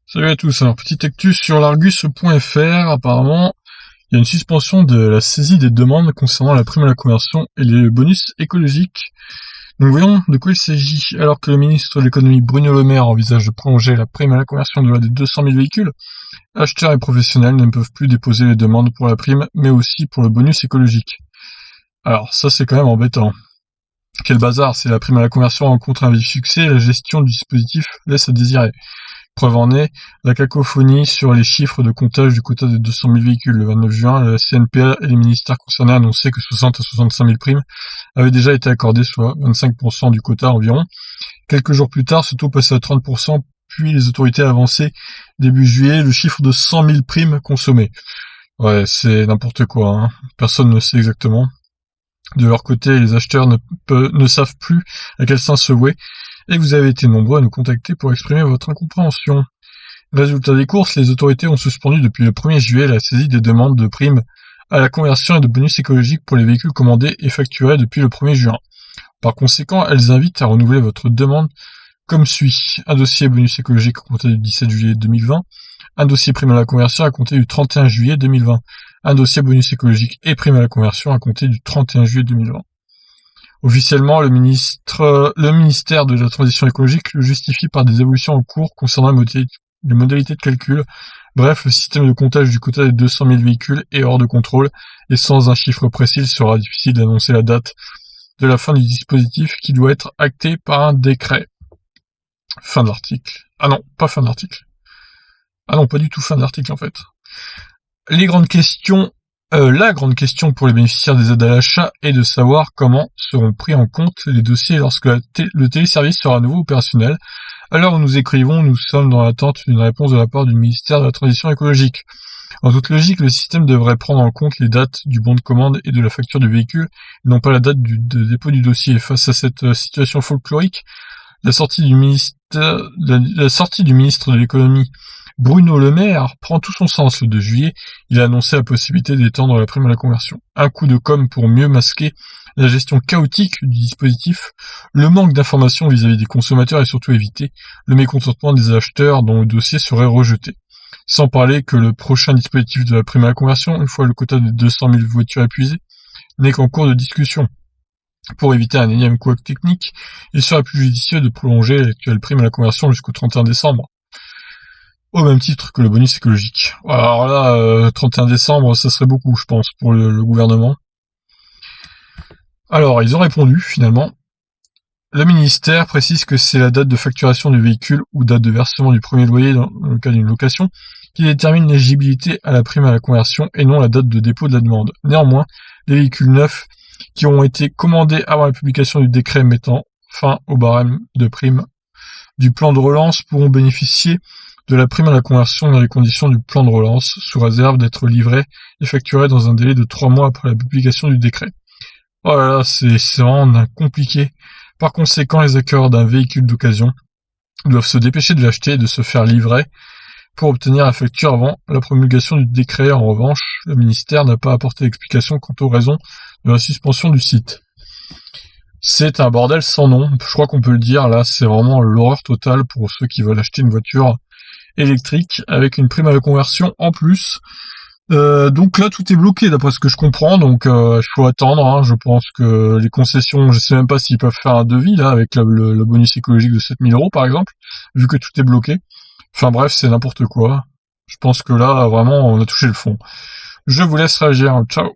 Salut à tous. Alors, petite actu sur l'Argus.fr. Apparemment, il y a une suspension de la saisie des demandes concernant la prime à la conversion et les bonus écologiques. Donc voyons de quoi il s'agit. Alors que le ministre de l'économie Bruno Le Maire envisage de prolonger la prime à la conversion de des 200 000 véhicules, acheteurs et professionnels ne peuvent plus déposer les demandes pour la prime, mais aussi pour le bonus écologique. Alors ça c'est quand même embêtant. Quel bazar, c'est la prime à la conversion rencontre un vif succès et la gestion du dispositif laisse à désirer. Preuve en est, la cacophonie sur les chiffres de comptage du quota des 200 000 véhicules. Le 29 juin, la CNPA et les ministères concernés annonçaient que 60 à 65 000 primes avaient déjà été accordées, soit 25% du quota environ. Quelques jours plus tard, ce taux passait à 30%, puis les autorités avancées début juillet le chiffre de 100 000 primes consommées. Ouais, c'est n'importe quoi, hein. Personne ne sait exactement. De leur côté, les acheteurs ne savent plus à quel sens se vouer, et vous avez été nombreux à nous contacter pour exprimer votre incompréhension. Résultat des courses, les autorités ont suspendu depuis le 1er juillet la saisie des demandes de primes à la conversion et de bonus écologiques pour les véhicules commandés et facturés depuis le 1er juin. Par conséquent, elles invitent à renouveler votre demande comme suit. Un dossier bonus écologique à compter du 17 juillet 2020, un dossier prime à la conversion à compter du 31 juillet 2020, un dossier bonus écologique et prime à la conversion à compter du 31 juillet 2020. Officiellement, le ministère de la Transition écologique le justifie par des évolutions en cours concernant les modalités de calcul. Bref, le système de comptage du quota des 200 000 véhicules est hors de contrôle, et sans un chiffre précis, il sera difficile d'annoncer la date de la fin du dispositif qui doit être acté par un décret. Fin de l'article. Ah non, pas fin de l'article. Ah non, pas du tout fin de l'article en fait. La grande question pour les bénéficiaires des aides à l'achat est de savoir comment seront pris en compte les dossiers lorsque le téléservice sera à nouveau opérationnel. À l'heure où nous écrivons, nous sommes dans l'attente d'une réponse de la part du ministère de la Transition écologique. En toute logique, le système devrait prendre en compte les dates du bon de commande et de la facture du véhicule, et non pas la date de dépôt du dossier. Face à cette situation folklorique, la sortie du ministre de l'économie Bruno Le Maire prend tout son sens. Le 2 juillet, il a annoncé la possibilité d'étendre la prime à la conversion. Un coup de com' pour mieux masquer la gestion chaotique du dispositif, le manque d'informations vis-à-vis des consommateurs et surtout éviter le mécontentement des acheteurs dont le dossier serait rejeté. Sans parler que le prochain dispositif de la prime à la conversion, une fois le quota de 200 000 voitures épuisé, n'est qu'en cours de discussion. Pour éviter un énième couac technique, il serait plus judicieux de prolonger l'actuelle prime à la conversion jusqu'au 31 décembre. Au même titre que le bonus écologique. Alors là, 31 décembre, ça serait beaucoup, je pense, pour le gouvernement. Alors, ils ont répondu, finalement. Le ministère précise que c'est la date de facturation du véhicule ou date de versement du premier loyer dans le cas d'une location qui détermine l'éligibilité à la prime à la conversion et non la date de dépôt de la demande. Néanmoins, les véhicules neufs qui ont été commandés avant la publication du décret mettant fin au barème de prime du plan de relance pourront bénéficier de la prime à la conversion dans les conditions du plan de relance, sous réserve d'être livrés et facturés dans un délai de 3 mois après la publication du décret. Oh là là, c'est vraiment compliqué. Par conséquent, les acquéreurs d'un véhicule d'occasion doivent se dépêcher de l'acheter et de se faire livrer pour obtenir la facture avant la promulgation du décret. En revanche, le ministère n'a pas apporté d'explication quant aux raisons de la suspension du site. C'est un bordel sans nom, je crois qu'on peut le dire, là c'est vraiment l'horreur totale pour ceux qui veulent acheter une voiture électrique avec une prime à la conversion en plus. Donc là tout est bloqué d'après ce que je comprends, donc il faut attendre, hein. Je pense que les concessions, je sais même pas s'ils peuvent faire un devis là avec le bonus écologique de 7 000 € par exemple, vu que tout est bloqué. Enfin bref, c'est n'importe quoi. Je pense que là vraiment on a touché le fond. Je vous laisse réagir, ciao.